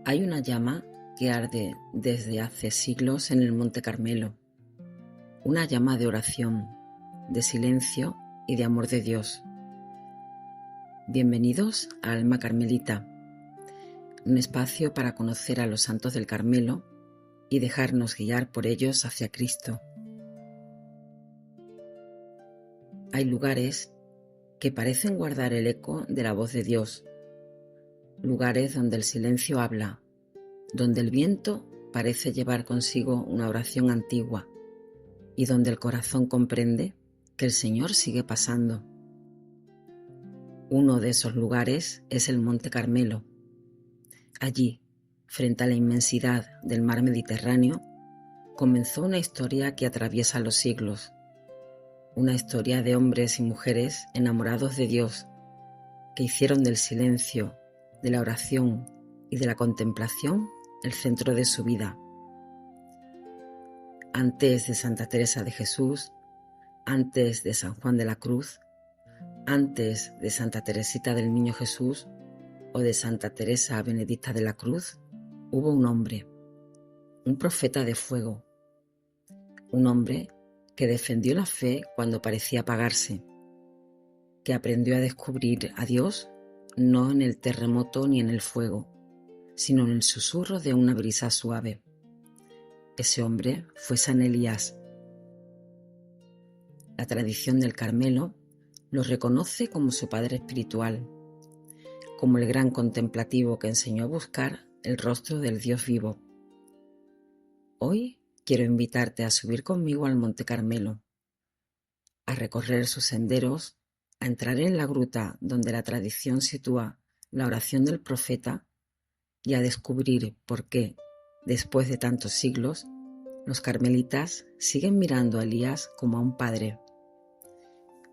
Hay una llama que arde desde hace siglos en el Monte Carmelo, una llama de oración, de silencio y de amor de Dios. Bienvenidos a Alma Carmelita, un espacio para conocer a los santos del Carmelo y dejarnos guiar por ellos hacia Cristo. Hay lugares que parecen guardar el eco de la voz de Dios, lugares donde el silencio habla, donde el viento parece llevar consigo una oración antigua y donde el corazón comprende que el Señor sigue pasando. Uno de esos lugares es el Monte Carmelo. Allí, frente a la inmensidad del mar Mediterráneo, comenzó una historia que atraviesa los siglos, una historia de hombres y mujeres enamorados de Dios, que hicieron del silencio, de la oración y de la contemplación el centro de su vida. Antes de Santa Teresa de Jesús, antes de San Juan de la Cruz, antes de Santa Teresita del Niño Jesús o de Santa Teresa Benedicta de la Cruz, hubo un hombre, un profeta de fuego, un hombre que defendió la fe cuando parecía apagarse, que aprendió a descubrir a Dios no en el terremoto ni en el fuego, sino en el susurro de una brisa suave. Ese hombre fue San Elías. La tradición del Carmelo lo reconoce como su padre espiritual, como el gran contemplativo que enseñó a buscar el rostro del Dios vivo. Hoy quiero invitarte a subir conmigo al Monte Carmelo, a recorrer sus senderos, a entrar en la gruta donde la tradición sitúa la oración del profeta y a descubrir por qué, después de tantos siglos, los carmelitas siguen mirando a Elías como a un padre.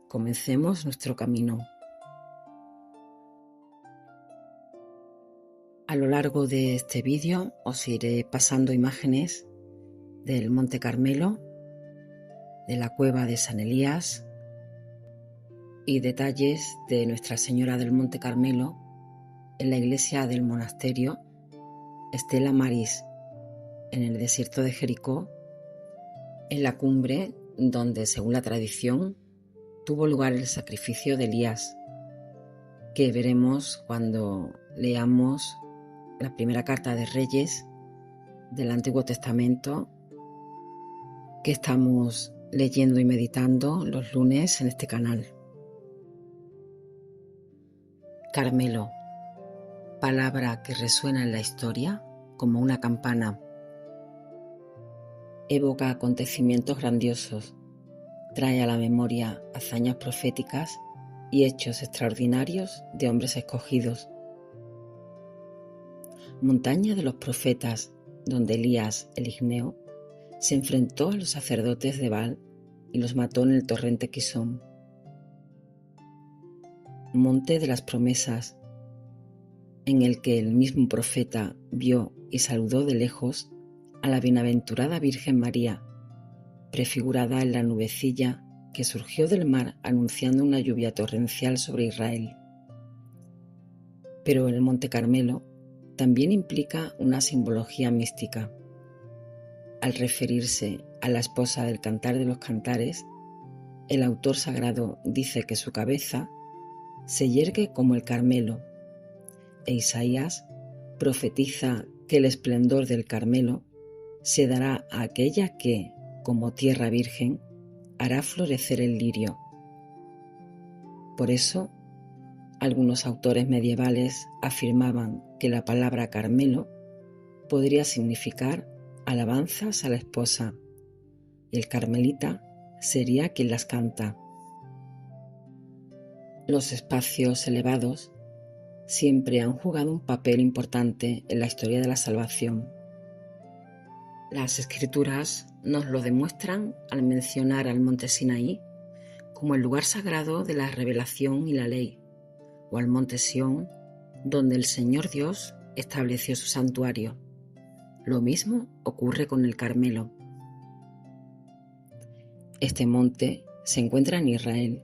Comencemos nuestro camino. A lo largo de este vídeo os iré pasando imágenes del Monte Carmelo, de la cueva de San Elías y detalles de Nuestra Señora del Monte Carmelo en la iglesia del monasterio Stella Maris, en el desierto de Jericó, en la cumbre donde, según la tradición, tuvo lugar el sacrificio de Elías, que veremos cuando leamos la primera carta de Reyes del Antiguo Testamento, que estamos leyendo y meditando los lunes en este canal. Carmelo, palabra que resuena en la historia como una campana. Evoca acontecimientos grandiosos, trae a la memoria hazañas proféticas y hechos extraordinarios de hombres escogidos. Montaña de los profetas, donde Elías, el igneo, se enfrentó a los sacerdotes de Baal y los mató en el torrente Quisón. Monte de las promesas, en el que el mismo profeta vio y saludó de lejos a la bienaventurada Virgen María, prefigurada en la nubecilla que surgió del mar anunciando una lluvia torrencial sobre Israel. Pero el Monte Carmelo también implica una simbología mística. Al referirse a la esposa del Cantar de los Cantares, el autor sagrado dice que su cabeza se yergue como el Carmelo, e Isaías profetiza que el esplendor del Carmelo se dará a aquella que, como tierra virgen, hará florecer el lirio. Por eso, algunos autores medievales afirmaban que la palabra Carmelo podría significar alabanzas a la esposa, y el carmelita sería quien las canta. Los espacios elevados siempre han jugado un papel importante en la historia de la salvación. Las Escrituras nos lo demuestran al mencionar al monte Sinaí como el lugar sagrado de la revelación y la ley, o al monte Sión, donde el Señor Dios estableció su santuario. Lo mismo ocurre con el Carmelo. Este monte se encuentra en Israel,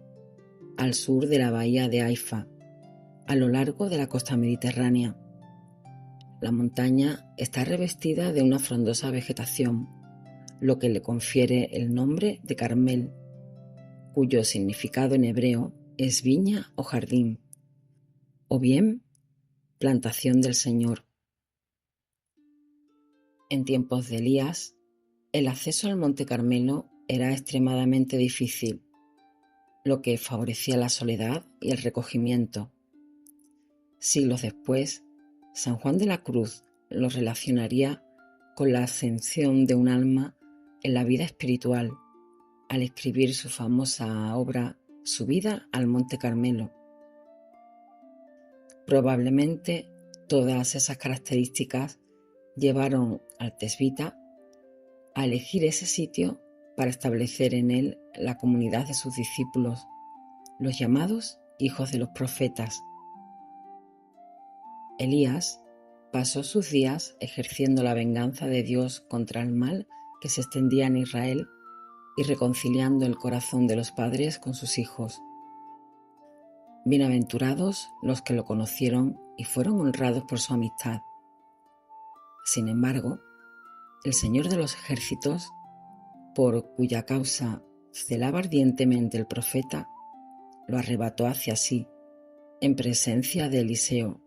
al sur de la bahía de Haifa, a lo largo de la costa mediterránea. la montaña está revestida de una frondosa vegetación, lo que le confiere el nombre de Carmel, cuyo significado en hebreo es viña o jardín, o bien plantación del Señor. En tiempos de Elías, el acceso al Monte Carmelo era extremadamente difícil, lo que favorecía la soledad y el recogimiento. Siglos después, San Juan de la Cruz lo relacionaría con la ascensión de un alma en la vida espiritual al escribir su famosa obra Subida al Monte Carmelo. Probablemente todas esas características llevaron al tesbita a elegir ese sitio para establecer en él la comunidad de sus discípulos, los llamados hijos de los profetas. Elías pasó sus días ejerciendo la venganza de Dios contra el mal que se extendía en Israel y reconciliando el corazón de los padres con sus hijos. Bienaventurados los que lo conocieron y fueron honrados por su amistad. Sin embargo, el Señor de los ejércitos, por cuya causa celaba ardientemente el profeta, lo arrebató hacia sí, en presencia de Eliseo,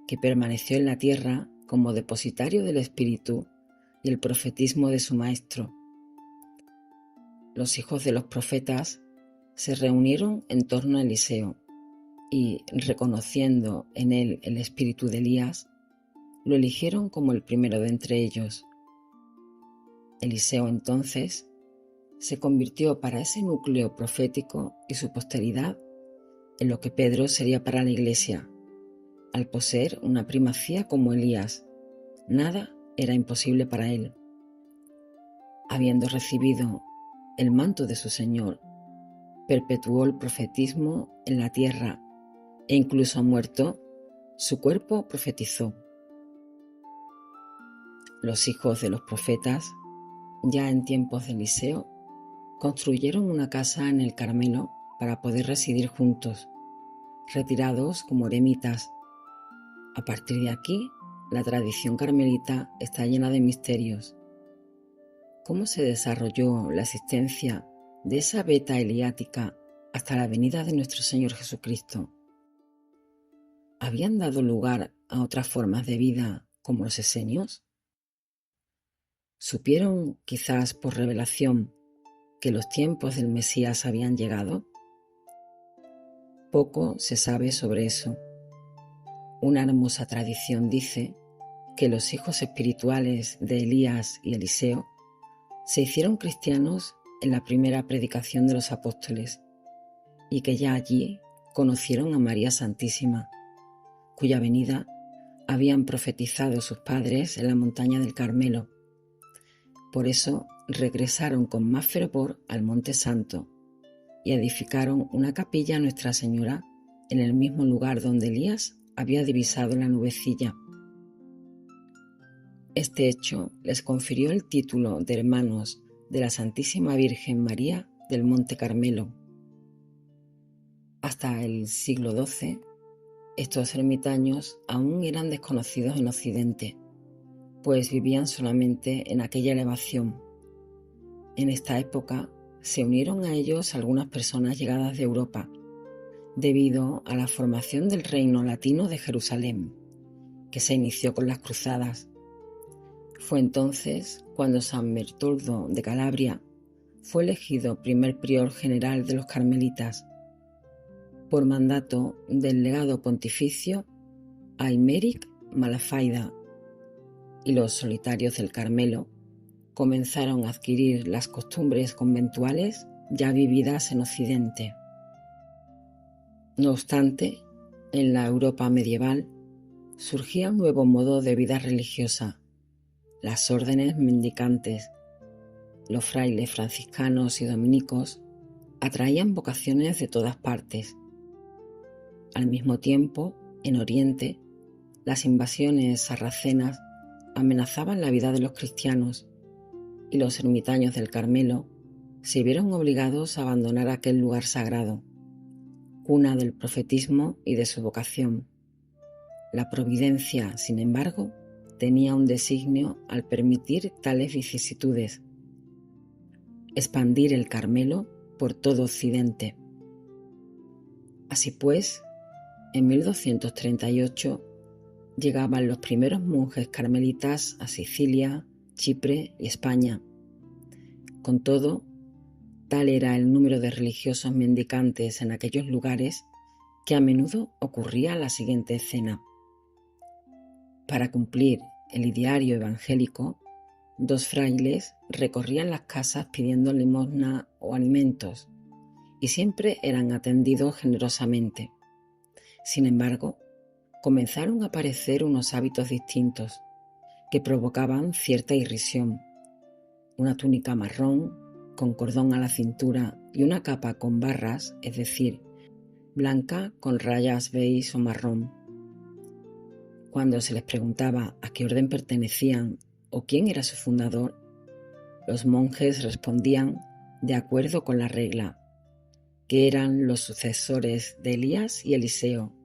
que permaneció en la tierra como depositario del Espíritu y el profetismo de su maestro. Los hijos de los profetas se reunieron en torno a Eliseo y, reconociendo en él el espíritu de Elías, lo eligieron como el primero de entre ellos. Eliseo entonces se convirtió para ese núcleo profético y su posteridad en lo que Pedro sería para la Iglesia. Al poseer una primacía como Elías, nada era imposible para él. Habiendo recibido el manto de su Señor, perpetuó el profetismo en la tierra e incluso muerto, su cuerpo profetizó. Los hijos de los profetas, ya en tiempos de Eliseo, construyeron una casa en el Carmelo para poder residir juntos, retirados como eremitas. A partir de aquí, la tradición carmelita está llena de misterios. ¿Cómo se desarrolló la existencia de esa veta eliática hasta la venida de nuestro Señor Jesucristo? ¿Habían dado lugar a otras formas de vida como los esenios? ¿Supieron, quizás por revelación, que los tiempos del Mesías habían llegado? Poco se sabe sobre eso. Una hermosa tradición dice que los hijos espirituales de Elías y Eliseo se hicieron cristianos en la primera predicación de los apóstoles y que ya allí conocieron a María Santísima, cuya venida habían profetizado sus padres en la montaña del Carmelo. Por eso regresaron con más fervor al Monte Santo y edificaron una capilla a Nuestra Señora en el mismo lugar donde Elías había divisado la nubecilla. Este hecho les confirió el título de hermanos de la Santísima Virgen María del Monte Carmelo. Hasta el siglo XII, estos ermitaños aún eran desconocidos en Occidente, pues vivían solamente en aquella elevación. En esta época se unieron a ellos algunas personas llegadas de Europa, debido a la formación del reino latino de Jerusalén, que se inició con las cruzadas. Fue entonces cuando San Bertoldo de Calabria fue elegido primer prior general de los carmelitas, por mandato del legado pontificio Aymeric Malafaida, y los solitarios del Carmelo comenzaron a adquirir las costumbres conventuales ya vividas en Occidente. No obstante, en la Europa medieval surgía un nuevo modo de vida religiosa: las órdenes mendicantes. Los frailes franciscanos y dominicos atraían vocaciones de todas partes. Al mismo tiempo, en Oriente, las invasiones sarracenas amenazaban la vida de los cristianos y los ermitaños del Carmelo se vieron obligados a abandonar aquel lugar sagrado, cuna del profetismo y de su vocación. La providencia, sin embargo, tenía un designio al permitir tales vicisitudes: expandir el Carmelo por todo Occidente. Así pues, en 1238 llegaban los primeros monjes carmelitas a Sicilia, Chipre y España. Con todo, tal era el número de religiosos mendicantes en aquellos lugares que a menudo ocurría la siguiente escena. Para cumplir el ideario evangélico, 2 frailes recorrían las casas pidiendo limosna o alimentos, y siempre eran atendidos generosamente. Sin embargo, comenzaron a aparecer unos hábitos distintos que provocaban cierta irrisión. Una túnica marrón, con cordón a la cintura, y una capa con barras, es decir, blanca con rayas beige o marrón. Cuando se les preguntaba a qué orden pertenecían o quién era su fundador, los monjes respondían, de acuerdo con la regla, que eran los sucesores de Elías y Eliseo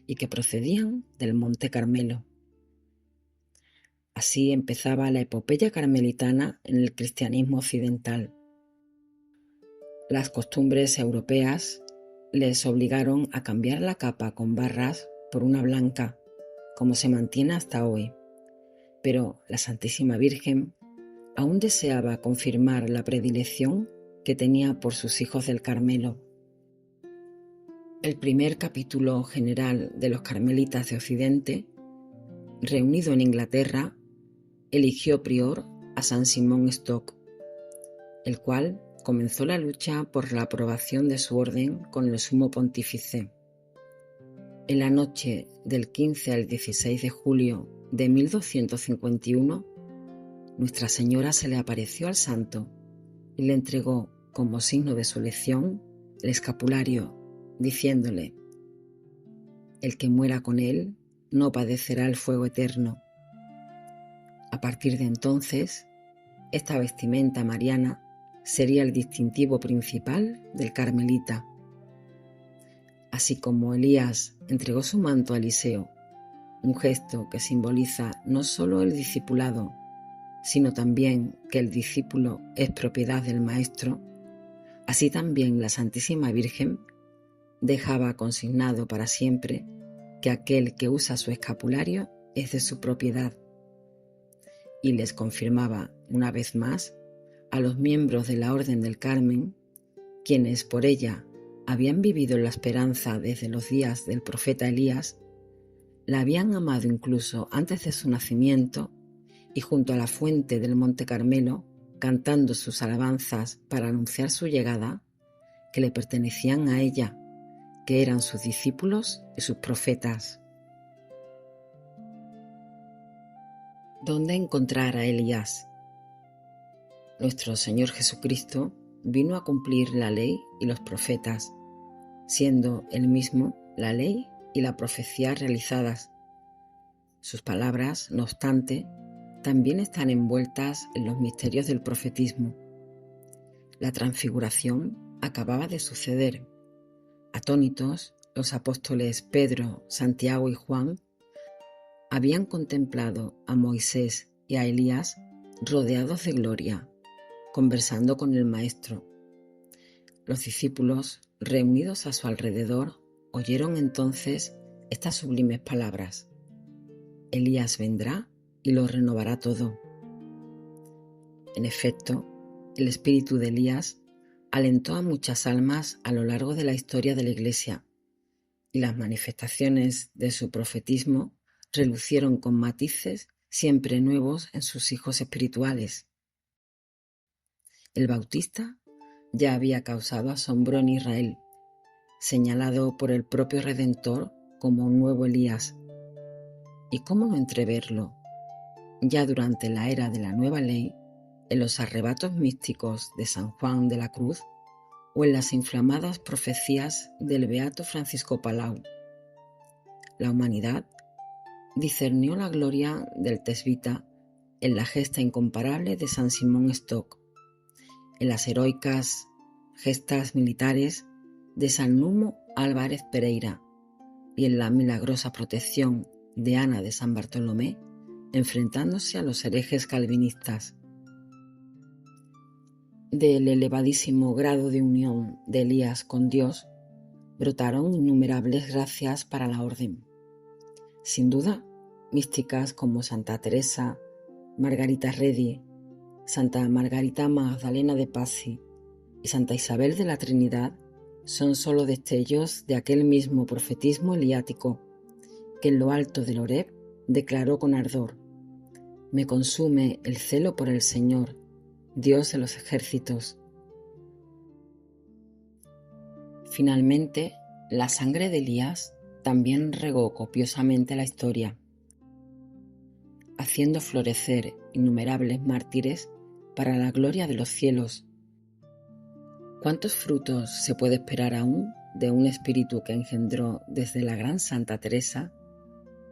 y que procedían del Monte Carmelo. Así empezaba la epopeya carmelitana en el cristianismo occidental. Las costumbres europeas les obligaron a cambiar la capa con barras por una blanca, como se mantiene hasta hoy, pero la Santísima Virgen aún deseaba confirmar la predilección que tenía por sus hijos del Carmelo. El primer capítulo general de los carmelitas de Occidente, reunido en Inglaterra, eligió prior a San Simón Stock, el cual comenzó la lucha por la aprobación de su orden con el sumo pontífice. En la noche del 15 al 16 de julio de 1251, Nuestra Señora se le apareció al santo y le entregó, como signo de su elección, el escapulario, diciéndole: «El que muera con él no padecerá el fuego eterno». A partir de entonces, esta vestimenta mariana sería el distintivo principal del carmelita. Así como Elías entregó su manto a Eliseo, un gesto que simboliza no solo el discipulado, sino también que el discípulo es propiedad del Maestro, así también la Santísima Virgen dejaba consignado para siempre que aquel que usa su escapulario es de su propiedad, y les confirmaba una vez más a los miembros de la Orden del Carmen, quienes por ella habían vivido en la esperanza desde los días del profeta Elías, la habían amado incluso antes de su nacimiento, y junto a la fuente del Monte Carmelo, cantando sus alabanzas para anunciar su llegada, que le pertenecían a ella, que eran sus discípulos y sus profetas. ¿Dónde encontrar a Elías? Nuestro Señor Jesucristo vino a cumplir la ley y los profetas, siendo Él mismo la ley y la profecía realizadas. Sus palabras, no obstante, también están envueltas en los misterios del profetismo. La transfiguración acababa de suceder. Atónitos, los apóstoles Pedro, Santiago y Juan habían contemplado a Moisés y a Elías rodeados de gloria, conversando con el Maestro. Los discípulos, reunidos a su alrededor, oyeron entonces estas sublimes palabras: Elías vendrá y lo renovará todo. En efecto, el espíritu de Elías alentó a muchas almas a lo largo de la historia de la Iglesia, y las manifestaciones de su profetismo relucieron con matices siempre nuevos en sus hijos espirituales. El Bautista ya había causado asombro en Israel, señalado por el propio Redentor como un nuevo Elías. ¿Y cómo no entreverlo? Ya durante la era de la Nueva Ley, en los arrebatos místicos de San Juan de la Cruz o en las inflamadas profecías del beato Francisco Palau. La humanidad discernió la gloria del Tesbita en la gesta incomparable de San Simón Stock, en las heroicas gestas militares de San Numo Álvarez Pereira y en la milagrosa protección de Ana de San Bartolomé, enfrentándose a los herejes calvinistas. Del elevadísimo grado de unión de Elías con Dios, brotaron innumerables gracias para la orden. Sin duda, místicas como Santa Teresa, Margarita Redi, Santa Margarita Magdalena de Pazzi y Santa Isabel de la Trinidad son sólo destellos de aquel mismo profetismo eliático que en lo alto del Horeb declaró con ardor: «Me consume el celo por el Señor, Dios de los ejércitos». Finalmente, la sangre de Elías también regó copiosamente la historia, haciendo florecer innumerables mártires para la gloria de los cielos. ¿Cuántos frutos se puede esperar aún de un espíritu que engendró desde la gran Santa Teresa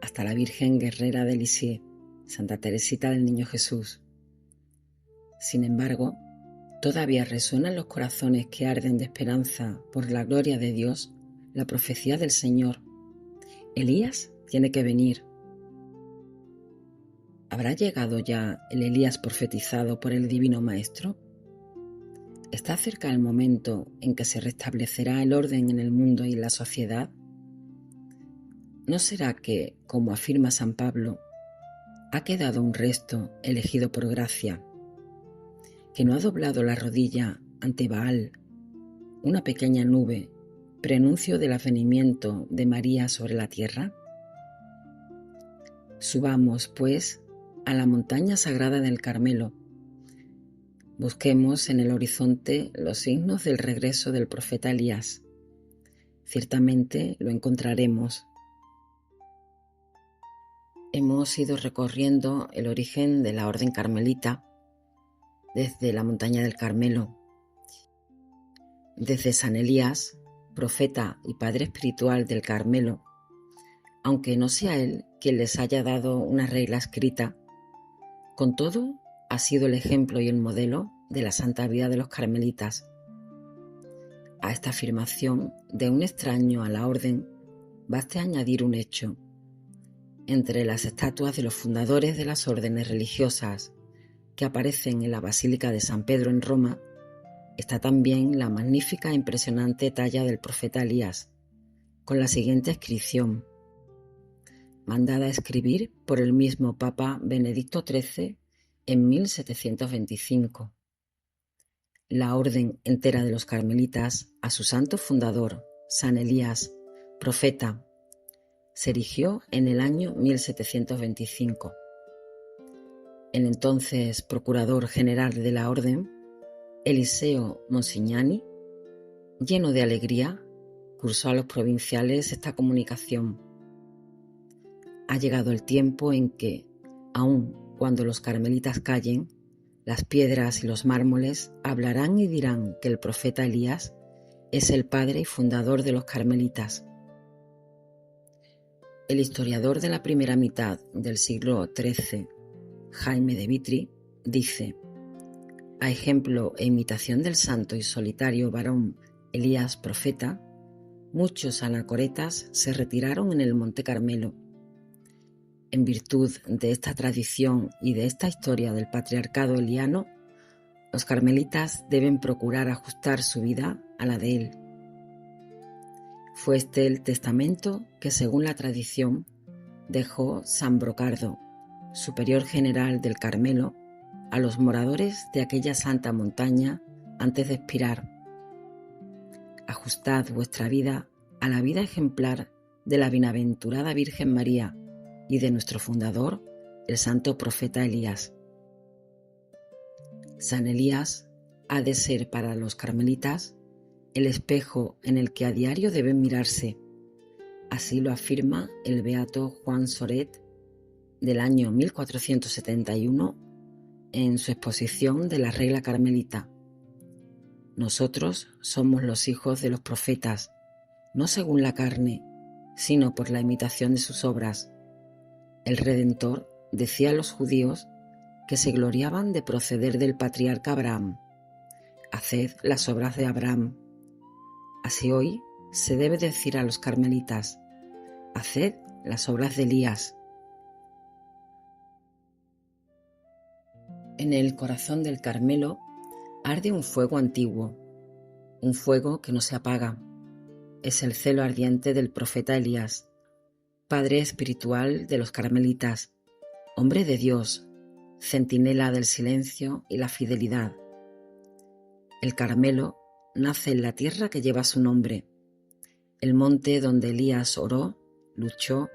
hasta la Virgen Guerrera de Lisieux, Santa Teresita del Niño Jesús? Sin embargo, todavía resuena en los corazones que arden de esperanza por la gloria de Dios la profecía del Señor: Elías tiene que venir. ¿Habrá llegado ya el Elías profetizado por el Divino Maestro? ¿Está cerca el momento en que se restablecerá el orden en el mundo y en la sociedad? ¿No será que, como afirma San Pablo, ha quedado un resto elegido por gracia, que no ha doblado la rodilla ante Baal, una pequeña nube, prenuncio del advenimiento de María sobre la tierra? Subamos, pues, a la montaña sagrada del Carmelo. Busquemos en el horizonte los signos del regreso del profeta Elías. Ciertamente lo encontraremos. Hemos ido recorriendo el origen de la orden carmelita desde la montaña del Carmelo, desde San Elías, profeta y padre espiritual del Carmelo, aunque no sea él quien les haya dado una regla escrita. Con todo, ha sido el ejemplo y el modelo de la santa vida de los carmelitas. A esta afirmación de un extraño a la orden, baste añadir un hecho. Entre las estatuas de los fundadores de las órdenes religiosas que aparecen en la Basílica de San Pedro en Roma, está también la magnífica e impresionante talla del profeta Elías, con la siguiente inscripción, mandada a escribir por el mismo Papa Benedicto XIII en 1725. La orden entera de los carmelitas a su santo fundador, San Elías, profeta, se erigió en el año 1725. El entonces procurador general de la orden, Eliseo Monsignani, lleno de alegría, cursó a los provinciales esta comunicación: ha llegado el tiempo en que, aun cuando los carmelitas callen, las piedras y los mármoles hablarán y dirán que el profeta Elías es el padre y fundador de los carmelitas. El historiador de la primera mitad del siglo XIII, Jaime de Vitry, dice: a ejemplo e imitación del santo y solitario varón Elías profeta, muchos anacoretas se retiraron en el Monte Carmelo. En virtud de esta tradición y de esta historia del patriarcado eliano, los carmelitas deben procurar ajustar su vida a la de él. Fue este el testamento que, según la tradición, dejó San Brocardo, superior general del Carmelo, a los moradores de aquella santa montaña antes de expirar: ajustad vuestra vida a la vida ejemplar de la bienaventurada Virgen María y de nuestro fundador, el santo profeta Elías. San Elías ha de ser para los carmelitas el espejo en el que a diario deben mirarse. Así lo afirma el beato Juan Soret del año 1471 en su exposición de la regla carmelita. Nosotros somos los hijos de los profetas, no según la carne, sino por la imitación de sus obras. El Redentor decía a los judíos que se gloriaban de proceder del patriarca Abraham: haced las obras de Abraham. Así hoy se debe decir a los carmelitas: haced las obras de Elías. En el corazón del Carmelo arde un fuego antiguo, un fuego que no se apaga. Es el celo ardiente del profeta Elías, padre espiritual de los carmelitas, hombre de Dios, centinela del silencio y la fidelidad. El Carmelo nace en la tierra que lleva su nombre, el monte donde Elías oró, luchó,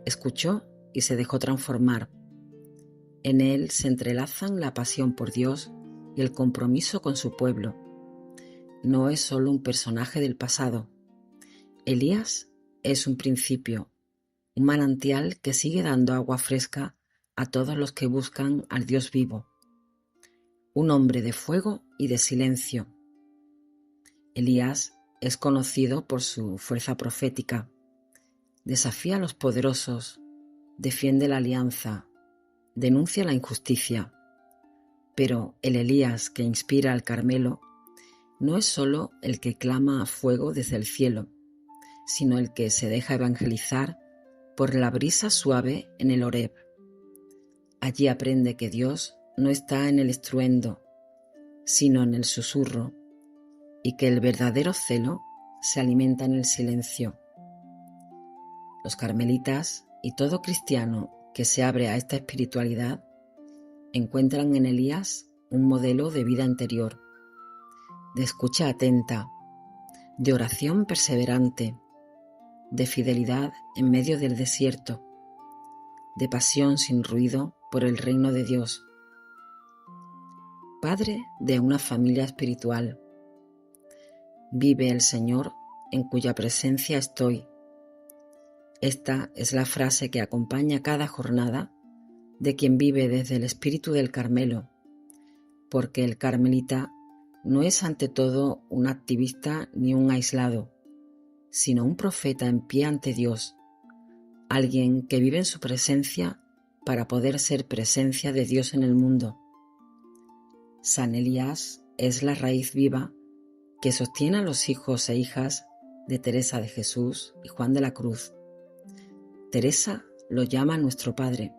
escuchó y se dejó transformar. En él se entrelazan la pasión por Dios y el compromiso con su pueblo. No es solo un personaje del pasado. Elías es un principio, un manantial que sigue dando agua fresca a todos los que buscan al Dios vivo. Un hombre de fuego y de silencio. Elías es conocido por su fuerza profética. Desafía a los poderosos, defiende la alianza, denuncia la injusticia. Pero el Elías que inspira al Carmelo no es solo el que clama a fuego desde el cielo, sino el que se deja evangelizar por la brisa suave en el Horeb. Allí aprende que Dios no está en el estruendo, sino en el susurro, y que el verdadero celo se alimenta en el silencio. Los carmelitas y todo cristiano que se abre a esta espiritualidad encuentran en Elías un modelo de vida interior, de escucha atenta, de oración perseverante, de fidelidad en medio del desierto, de pasión sin ruido por el reino de Dios. Padre de una familia espiritual. Vive el Señor en cuya presencia estoy. Esta es la frase que acompaña cada jornada de quien vive desde el espíritu del Carmelo, porque el carmelita no es ante todo un activista ni un aislado, sino un profeta en pie ante Dios, alguien que vive en su presencia para poder ser presencia de Dios en el mundo. San Elías es la raíz viva que sostiene a los hijos e hijas de Teresa de Jesús y Juan de la Cruz. Teresa lo llama nuestro Padre,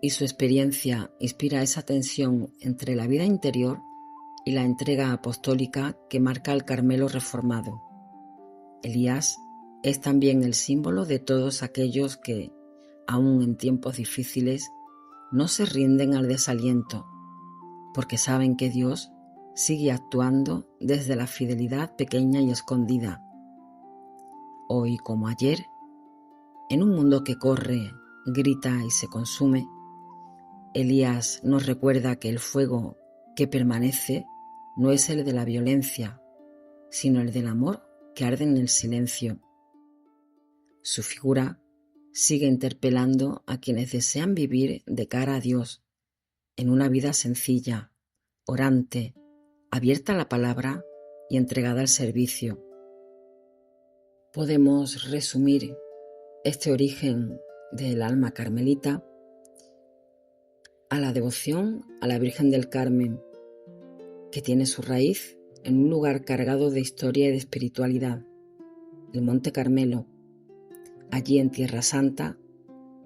y su experiencia inspira esa tensión entre la vida interior y la entrega apostólica que marca al Carmelo reformado. Elías es también el símbolo de todos aquellos que, aun en tiempos difíciles, no se rinden al desaliento, porque saben que Dios sigue actuando desde la fidelidad pequeña y escondida. Hoy como ayer, en un mundo que corre, grita y se consume, Elías nos recuerda que el fuego que permanece no es el de la violencia, sino el del amor que arde en el silencio. Su figura sigue interpelando a quienes desean vivir de cara a Dios, en una vida sencilla, orante, abierta a la palabra y entregada al servicio. Podemos resumir este origen del alma carmelita a la devoción a la Virgen del Carmen, que tiene su raíz en un lugar cargado de historia y de espiritualidad, el Monte Carmelo. Allí en Tierra Santa,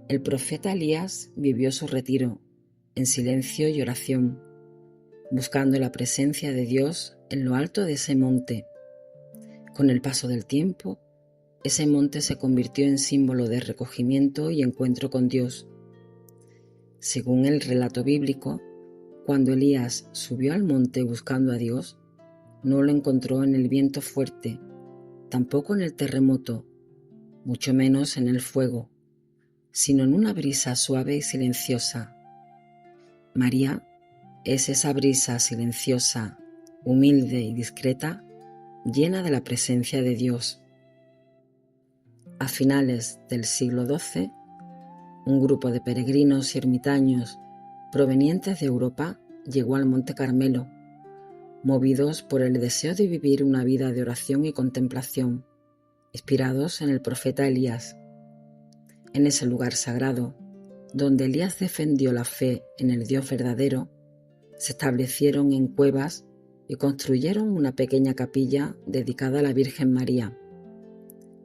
el profeta Elías vivió su retiro en silencio y oración, buscando la presencia de Dios en lo alto de ese monte. Con el paso del tiempo, ese monte se convirtió en símbolo de recogimiento y encuentro con Dios. Según el relato bíblico, cuando Elías subió al monte buscando a Dios, no lo encontró en el viento fuerte, tampoco en el terremoto, mucho menos en el fuego, sino en una brisa suave y silenciosa. María es esa brisa silenciosa, humilde y discreta, llena de la presencia de Dios. A finales del siglo XII, un grupo de peregrinos y ermitaños provenientes de Europa llegó al Monte Carmelo, movidos por el deseo de vivir una vida de oración y contemplación, inspirados en el profeta Elías. En ese lugar sagrado, donde Elías defendió la fe en el Dios verdadero, se establecieron en cuevas y construyeron una pequeña capilla dedicada a la Virgen María.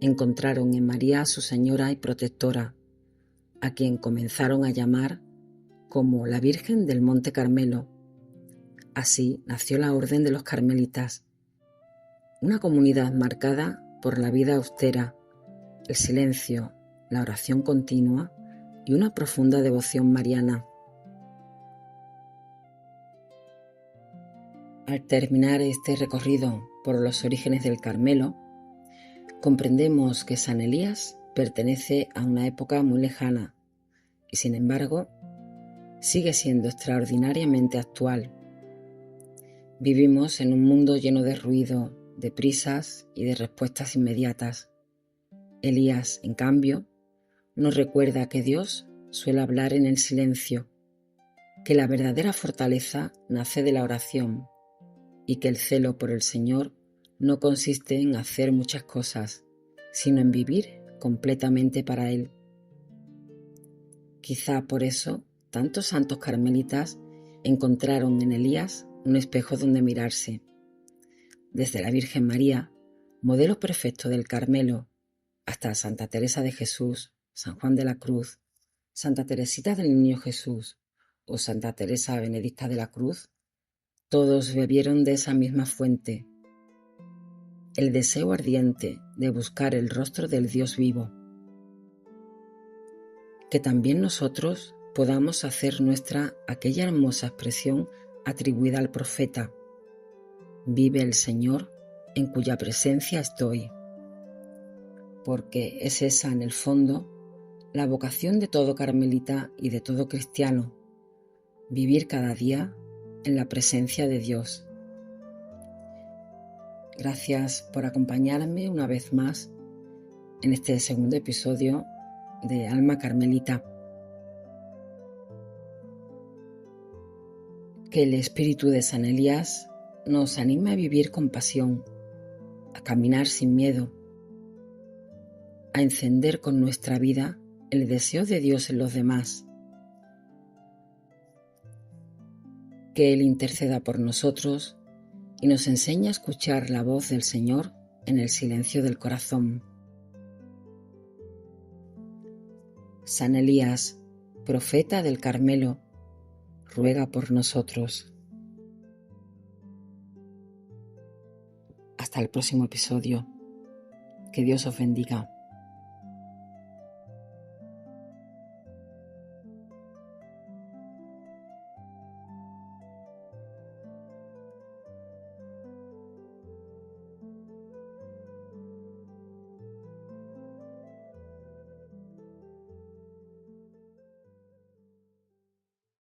encontraron en María a su señora y protectora, a quien comenzaron a llamar como la Virgen del Monte Carmelo. Así nació la Orden de los Carmelitas, una comunidad marcada por la vida austera, el silencio, la oración continua y una profunda devoción mariana. Al terminar este recorrido por los orígenes del Carmelo, comprendemos que San Elías pertenece a una época muy lejana y, sin embargo, sigue siendo extraordinariamente actual. Vivimos en un mundo lleno de ruido, de prisas y de respuestas inmediatas. Elías, en cambio, nos recuerda que Dios suele hablar en el silencio, que la verdadera fortaleza nace de la oración y que el celo por el Señor no consiste en hacer muchas cosas, sino en vivir completamente para Él. Quizá por eso tantos santos carmelitas encontraron en Elías un espejo donde mirarse. Desde la Virgen María, modelo perfecto del Carmelo, hasta Santa Teresa de Jesús, San Juan de la Cruz, Santa Teresita del Niño Jesús o Santa Teresa Benedicta de la Cruz, todos bebieron de esa misma fuente, el deseo ardiente de buscar el rostro del Dios vivo. Que también nosotros podamos hacer nuestra aquella hermosa expresión atribuida al profeta: vive el Señor en cuya presencia estoy. Porque es esa, en el fondo, la vocación de todo carmelita y de todo cristiano: vivir cada día en la presencia de Dios. Gracias por acompañarme una vez más en este segundo episodio de Alma Carmelita. Que el espíritu de San Elías nos anime a vivir con pasión, a caminar sin miedo, a encender con nuestra vida el deseo de Dios en los demás. Que Él interceda por nosotros y nos enseñe a escuchar la voz del Señor en el silencio del corazón. San Elías, profeta del Carmelo, ruega por nosotros. Hasta el próximo episodio. Que Dios os bendiga.